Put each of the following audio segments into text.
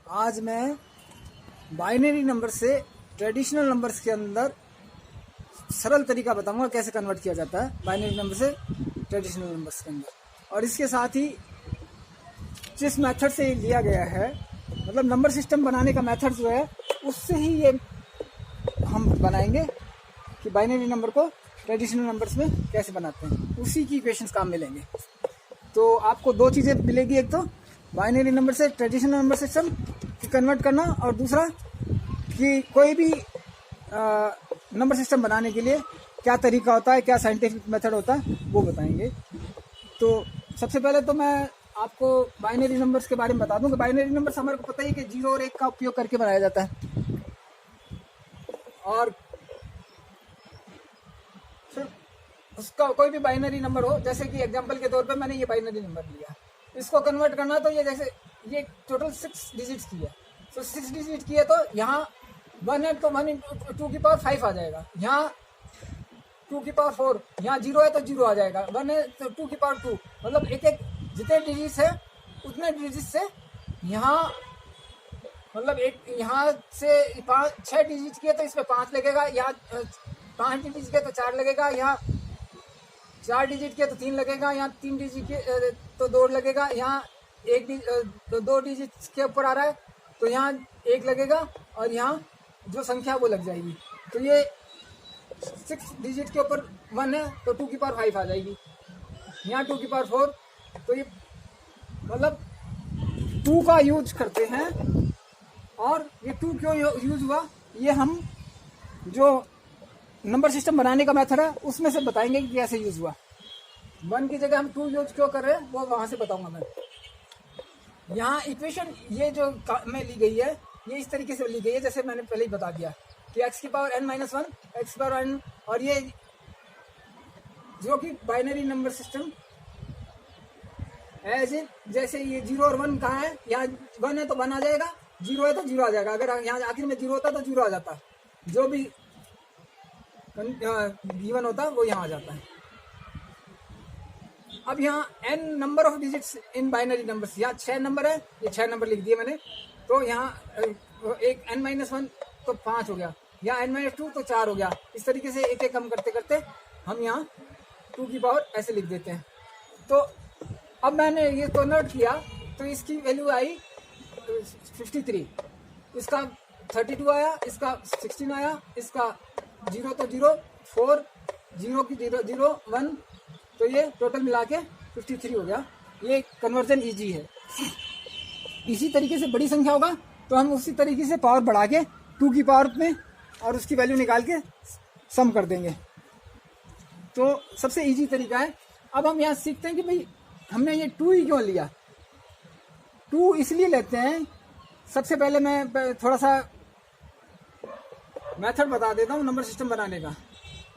आज मैं binary number से ट्रेडिशनल नंबर्स के अंदर सरल तरीका बताऊंगा कैसे कन्वर्ट किया जाता है बाइनरी नंबर से ट्रेडिशनल नंबर्स के अंदर। और इसके साथ ही जिस मेथड से लिया गया है, मतलब नंबर सिस्टम बनाने का मेथड जो है, उससे ही ये हम बनाएंगे कि बाइनरी नंबर को ट्रेडिशनल नंबर्स में कैसे बनाते हैं, उसी की इक्वेशंस काम मिलेंगे। तो आपको दो चीज़ें मिलेगी, एक तो बाइनरी नंबर से ट्रेडिशनल नंबर सिस्टम की कन्वर्ट करना, और दूसरा कि कोई भी नंबर सिस्टम बनाने के लिए क्या तरीका होता है, क्या साइंटिफिक मेथड होता है, वो बताएंगे। तो सबसे पहले तो मैं आपको बाइनरी नंबर्स के बारे में बता दूं कि बाइनरी नंबर्स हमारे को पता ही है कि 0 और 1 का उपयोग करके बनाया जाता है। और फिर उसका कोई भी बाइनरी नंबर हो, जैसे कि एग्जांपल के तौर पे मैंने ये बाइनरी नंबर लिया, इसको कन्वर्ट करना तो ये जैसे ये टोटल 6 डिजिट्स की है, तो 6 डिजिट की है तो यहाँ 1 है तो 1 × 2 की पावर 5 आ जाएगा, यहाँ 2 की पावर 4, यहाँ 0 है तो 0 आ जाएगा, 1 है तो 2 की पावर 2, मतलब एक एक जितने डिजिट्स है उतने डिजिट से यहाँ, मतलब एक यहाँ से 6 डिजिट की है तो इसमें 5 लगेगा, यहाँ 5 डिजिट के तो 4 लगेगा, यहाँ 4 डिजिट के तो 3 लगेगा, यहाँ 3 डिजिट के तो 2 लगेगा, यहाँ 2 डिजिट के ऊपर आ रहा है तो यहाँ 1 लगेगा, और यहाँ जो संख्या वो लग जाएगी। तो ये 6 डिजिट के ऊपर 1 है तो 2 की पावर 5 आ जाएगी, यहाँ 2 की पावर 4, तो ये मतलब 2 का यूज करते हैं। और ये 2 क्यों यूज हुआ, ये हम जो नंबर सिस्टम बनाने का मेथड है उसमें से बताएंगे कि कैसे यूज हुआ। 1 की जगह हम 2 यूज क्यों कर रहे हैं वो वहां से बताऊंगा मैं। यहाँ इक्वेशन ये जो में ली गई है, ये इस तरीके से ली गई है जैसे मैंने पहले ही बता दिया कि x की पावर n-1, x की पावर n, और ये जो कि binary number system as in, जैसे ये 0 और 1 कहाँ है, यहाँ 1 है तो 1 आ जाएगा, 0 है तो 0 आ जाएगा, अगर यहाँ आखिर में 0 होता तो 0 आ जाता, जो भी गिवन होता वो यहाँ आ जाता है। अब यहाँ n number of digits in binary numbers, यहाँ 6 नंबर है, ये 6 नंबर लिख दिए मैंने, तो यहाँ एक n-1 तो 5 हो गया, यहाँ n-2 तो 4 हो गया। इस तरीके से एक एक कम करते करते हम यहाँ 2 की पावर ऐसे लिख देते हैं। तो अब मैंने ये कन्वर्ट किया तो इसकी वैल्यू आई 53, इसका 32 आया, इसका 16 आया, इसका 0 तो 0, 4, 0 की 0, 0, 1, तो ये टोटल मिला के 53 हो गया। ये कन्वर्जन इजी है। इसी तरीके से बड़ी संख्या होगा तो हम उसी तरीके से पावर बढ़ा के 2 की पावर में और उसकी वैल्यू निकाल के सम कर देंगे। तो सबसे इजी तरीका है। अब हम यहाँ सीखते हैं कि भाई हमने ये 2 ही क्यों लिया। 2 इसलिए लेते हैं, सबसे पहले मैं थोड़ा सा मेथड बता देता हूँ नंबर सिस्टम बनाने का।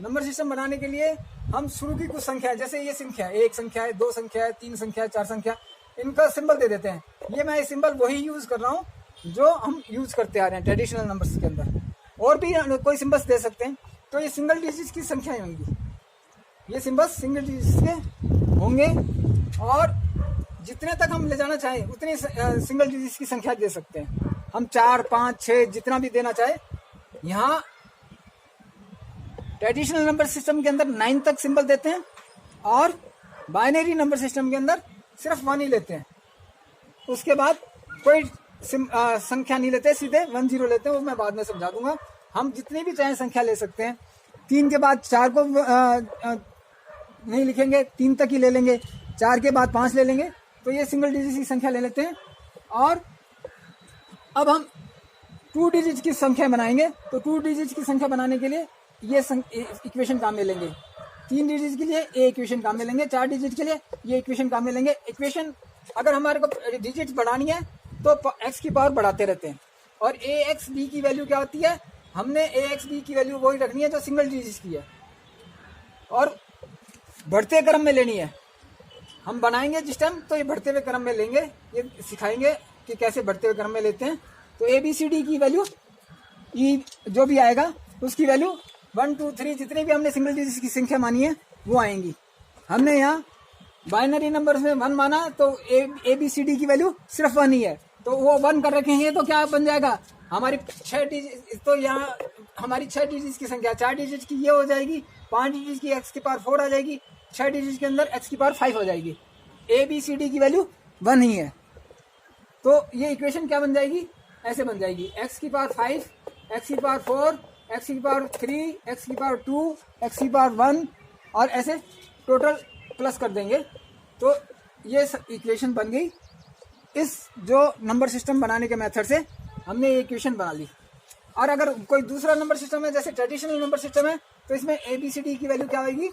नंबर सिस्टम बनाने के लिए हम शुरू की कुछ संख्या, जैसे ये संख्या है, 1 संख्या है, 2 संख्या है, 3 संख्या है, 4 संख्या, इनका सिंबल दे देते हैं। ये मैं सिंबल वही यूज कर रहा हूँ जो हम यूज करते आ रहे हैं ट्रेडिशनल नंबर्स के अंदर। और भी कोई सिंबल्स दे सकते हैं, तो ये सिंगल डिजिट की संख्याएं होंगी, ये सिंबल्स सिंगल डिजिट के होंगे, और जितने तक हम ले जाना चाहें उतनी सिंगल डिजिट की संख्या दे सकते हैं हम, 4, 5, 6 जितना भी देना चाहे। यहाँ ट्रेडिशनल नंबर सिस्टम के अंदर 9 तक सिंबल देते हैं, और बाइनरी नंबर सिस्टम के अंदर सिर्फ 1 ही लेते हैं। उसके बाद कोई संख्या नहीं लेते, सीधे 1 0 लेते हैं, वो मैं बाद में समझा दूंगा। हम जितनी भी चाहे संख्या ले सकते हैं। 3 के बाद 4 को नहीं लिखेंगे, 3 तक ही ले लेंगे, 4 के बाद 5 ले लेंगे, तो ये सिंगल डिजिट की संख्या ले लेते हैं। और अब हम 2 डिजिट की संख्या बनाएंगे, तो 2 डिजिट की संख्या बनाने के लिए ये इक्वेशन काम में लेंगे। 3 डिजिट के लिए ये इक्वेशन काम में लेंगे, 4 डिजिट के लिए ये इक्वेशन काम में लेंगे। इक्वेशन अगर हमारे को डिजिट बढ़ानी है तो x की पावर बढ़ाते रहते हैं। और ax_b की वैल्यू क्या होती है, हमने ax_b की वैल्यू वही रखनी है जो सिंगल डिजिट की है, और बढ़ते क्रम में लेनी है। हम बनाएंगे जिस टाइम तो ये बढ़ते हुए क्रम में लेंगे, ये सिखाएंगे कि कैसे बढ़ते हुए क्रम में लेते हैं। तो ABCD की वैल्यू ई जो भी आएगा उसकी वैल्यू 1 2 3 जितने भी हमने सिंगल डिजिट की संख्या मानी है वो आएंगी। हमने यहाँ बाइनरी नंबर में 1 माना तो ABCD की वैल्यू सिर्फ 1 ही है, तो वो 1 कर रखे हैं, तो क्या बन जाएगा हमारी 6 डिजिट, तो यहाँ हमारी 6 डिजिट की संख्या 4 डिजिट की ये हो जाएगी, 5 डिजिट की x की पावर 4 आ जाएगी, 6 डिजिट के अंदर x की पावर 5 हो जाएगी। ए बी सी डी की वैल्यू 1 ही है, तो ये इक्वेशन क्या बन जाएगी, ऐसे बन जाएगी x की पावर 5, x की पावर 4, x की पावर 3, x की पावर 2, x की पावर 1 और ऐसे टोटल प्लस कर देंगे, तो ये इक्वेशन बन गई। इस जो नंबर सिस्टम बनाने के मेथड से हमने ये इक्वेशन बना ली। और अगर कोई दूसरा नंबर सिस्टम है, जैसे ट्रेडिशनल नंबर सिस्टम है, तो इसमें ए बी सी डी की वैल्यू क्या होगी,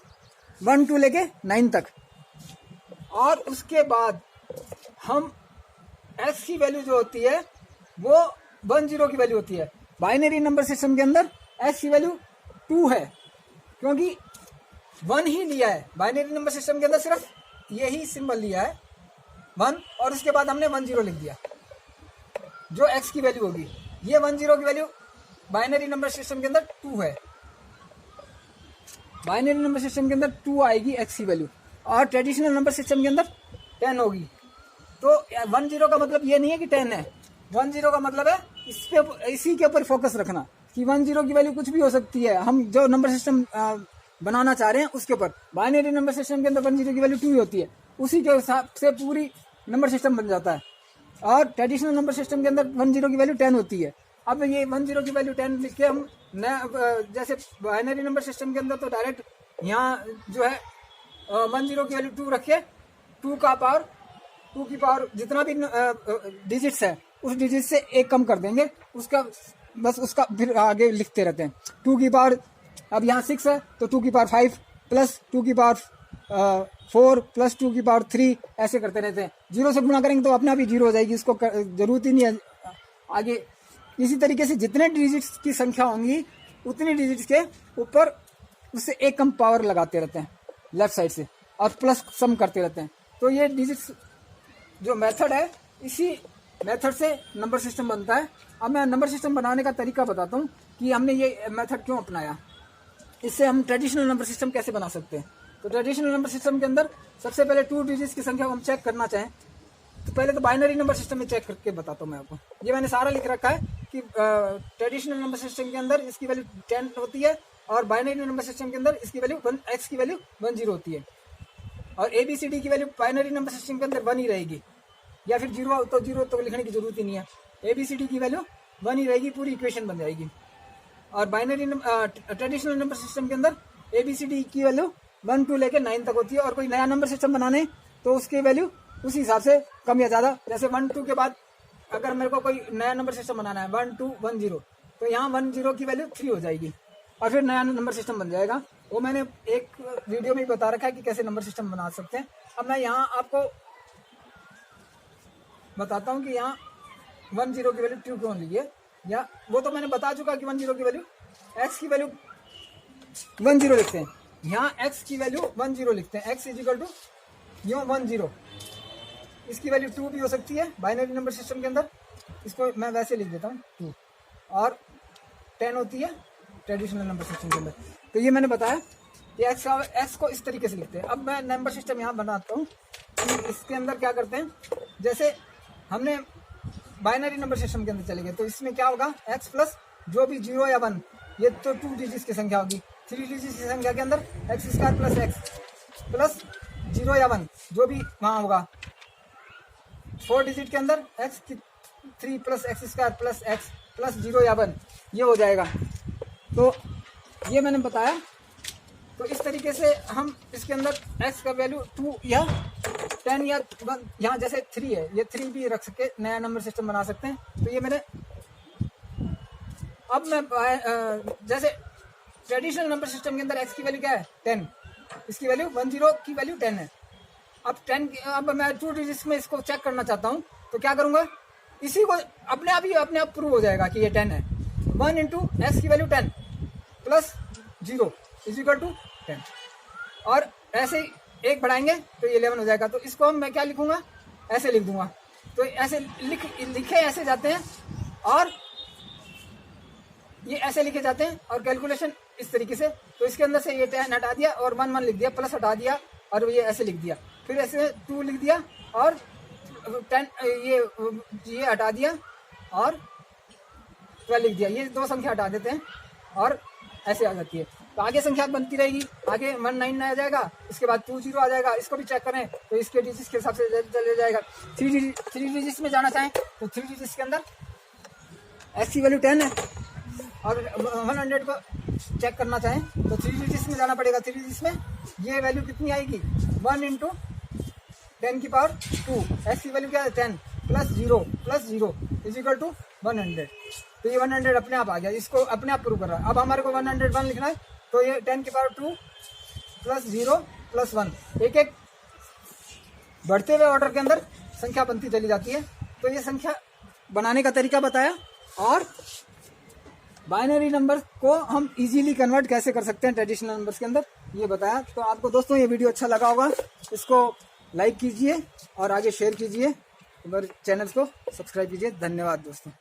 1 2 लेके 9 तक, और उसके बाद हम x की वैल्यू जो होती है वो 1 0 की वैल्यू होती है। बाइनरी नंबर सिस्टम के अंदर x की वैल्यू 2 है, क्योंकि 1 ही लिया है। बाइनरी नंबर सिस्टम के अंदर सिर्फ यही सिंबल लिया है 1, और उसके बाद हमने 1 0 लिख दिया जो x की वैल्यू होगी। ये 1 0 की वैल्यू बाइनरी नंबर सिस्टम के अंदर 2 है, बाइनरी नंबर सिस्टम के अंदर 2 आएगी x की वैल्यू, और ट्रेडिशनल नंबर सिस्टम के अंदर 10 होगी। तो 1 0 का मतलब ये नहीं है कि 10 है, 1 0 का मतलब है इसी के ऊपर फोकस रखना कि 1 0 की वैल्यू कुछ भी हो सकती है। हम जो नंबर सिस्टम बनाना चाह रहे हैं उसके ऊपर, बाइनरी नंबर सिस्टम के अंदर 1 0 की वैल्यू 2 ही होती है, उसी के हिसाब से पूरी नंबर सिस्टम बन जाता है। और ट्रेडिशनल नंबर सिस्टम के अंदर 1 0 की वैल्यू 10 होती है। अब ये 1 0 की वैल्यू 10 लिख के हम जैसे बाइनरी नंबर सिस्टम के अंदर तो डायरेक्ट यहाँ जो है 1 0 की वैल्यू 2 रखे, 2 की पावर जितना भी डिजिट्स है उस डिजिट से एक कम कर देंगे, उसका बस उसका फिर आगे लिखते रहते हैं। 2 की पावर, अब यहाँ 6 है तो 2 की पावर 5 प्लस 2 की पावर 4 प्लस 2 की पावर 3 ऐसे करते रहते हैं। 0 से गुणा करेंगे तो अपने आप ही 0 हो जाएगी, इसको जरूरत ही नहीं है आगे। इसी तरीके से जितने डिजिट्स की संख्या होंगी उतनी डिजिट्स के ऊपर उससे एक कम पावर लगाते रहते हैं लेफ्ट साइड से, और प्लस सम करते रहते हैं। तो ये डिजिट्स जो मेथड है, इसी मेथड से नंबर सिस्टम बनता है। अब मैं नंबर सिस्टम बनाने का तरीका बताता हूँ कि हमने ये मेथड क्यों अपनाया, इससे हम ट्रेडिशनल नंबर सिस्टम कैसे बना सकते हैं। तो ट्रेडिशनल नंबर सिस्टम के अंदर सबसे पहले 2 डिजिट्स की संख्या को हम चेक करना चाहें तो पहले तो बाइनरी नंबर सिस्टम में चेक करके बताता हूँ मैं आपको। ये मैंने सारा लिख रखा है कि ट्रेडिशनल नंबर सिस्टम के अंदर इसकी वैल्यू 10 होती है, और बाइनरी नंबर सिस्टम के अंदर इसकी वैल्यू x की वैल्यू 1 0 होती है, और ABCD की वैल्यू बाइनरी नंबर सिस्टम के अंदर 1 ही रहेगी, या फिर 0 तो लिखने की जरूरत ही नहीं है। ABCD की वैल्यू 1 ही रहेगी, पूरी इक्वेशन बन जाएगी। और बाइनरी ट्रेडिशनल नंबर सिस्टम के अंदर ABCD की वैल्यू 1 2 लेके 9 तक होती है, और कोई नया नंबर सिस्टम बनाने तो उसकी वैल्यू उसी हिसाब से कम या ज़्यादा, जैसे 1 2 के बाद अगर मेरे को कोई नया नंबर सिस्टम बनाना है 1 2 1 0, तो यहाँ 1 0 की वैल्यू 3 हो जाएगी, और फिर नया नंबर सिस्टम बन जाएगा। वो मैंने एक वीडियो में बता रखा है कि कैसे नंबर सिस्टम बना सकते हैं। अब मैं यहाँ आपको बताता हूँ कि यहाँ 1 0 की वैल्यू 2 क्यों ली है, या वो तो मैंने बता चुका कि 1 0 की वैल्यू x की वैल्यू 1 0 लिखते हैं, यहाँ x की वैल्यू 1 0 लिखते हैं, x इजिकल टू यूँ 1 0, इसकी वैल्यू 2 भी हो सकती है बाइनरी नंबर सिस्टम के अंदर, इसको मैं वैसे लिख देता हूँ 2, और 10 होती है ट्रेडिशनल नंबर सिस्टम के अंदर। तो ये मैंने बताया कि x को इस तरीके से लिखते हैं। अब मैं नंबर सिस्टम यहाँ बनाता हूँ कि इसके अंदर क्या करते हैं, जैसे हमने बाइनरी नंबर सिस्टम के अंदर चले गए तो इसमें क्या होगा, x प्लस जो भी 0 या 1, ये तो 2 डिजिट्स की संख्या होगी। 3 डिजिट्स की संख्या के अंदर x square plus x plus 0 या 1 जो भी वहाँ होगा। 4 डिजिट के अंदर x की 3 plus x square plus x plus 0 या 1 ये हो जाएगा। तो ये मैंने बताया। तो इस तरीके से हम इसके अंदर x का वैल्यू 2 या 10 या 1, यहाँ जैसे 3 है, ये 3 भी रख सके, नया नंबर सिस्टम बना सकते हैं। तो ये मैंने, अब मैं जैसे ट्रेडिशनल नंबर सिस्टम के अंदर x की वैल्यू क्या है 10, इसकी वैल्यू 1 0 की वैल्यू 10 है। अब मैं 2 डिजिट्स में इसको चेक करना चाहता हूँ, तो क्या करूँगा, इसी को अपने आप प्रूव हो जाएगा कि ये 10 है। 1 इंटू एक्स की value 10 plus 0 is equal to 10, और ऐसे एक बढ़ाएंगे तो ये 11 हो जाएगा। तो इसको हम मैं क्या लिखूंगा, ऐसे लिख दूंगा। तो ऐसे लिखे ऐसे जाते हैं, और ये ऐसे लिखे जाते हैं, और कैलकुलेशन इस तरीके से। तो इसके अंदर से ये 10 हटा दिया और 1 1 लिख दिया, प्लस हटा दिया और ये ऐसे लिख दिया, फिर ऐसे 2 लिख दिया और ये हटा दिया और 12 लिख दिया, ये दो संख्या हटा देते हैं और ऐसे आ जाती है। तो आगे संख्या बनती रहेगी, आगे 19 आ जाएगा, इसके बाद 20 आ जाएगा। इसको भी चेक करें तो इसके डिजिट्स के हिसाब से चले जाएगा। 3 डिजिट्स में जाना चाहें तो 3 डिजिट्स के अंदर x की वैल्यू 10 है और 100 को चेक करना चाहें तो 3 डिजिट्स में जाना पड़ेगा। 3 डिजिट्स में ये वैल्यू कितनी आएगी, 1 × 10 की पावर 2। x की वैल्यू क्या है, 10 + 0 + 0 = 100। तो ये 100 अपने आप आ गया, इसको अपने आप प्रूव कर रहा है। अब हमारे को 101 लिखना है तो ये 10 की पावर 2 + 0 + 1, एक एक बढ़ते हुए ऑर्डर के अंदर संख्या बनती चली जाती है। तो ये संख्या बनाने का तरीका बताया और बाइनरी नंबर को हम इजीली कन्वर्ट कैसे कर सकते हैं ट्रेडिशनल नंबर्स के अंदर, ये बताया। तो आपको दोस्तों ये वीडियो अच्छा लगा होगा, इसको लाइक कीजिए और आगे शेयर कीजिए, हमारे चैनल को सब्सक्राइब कीजिए। धन्यवाद दोस्तों।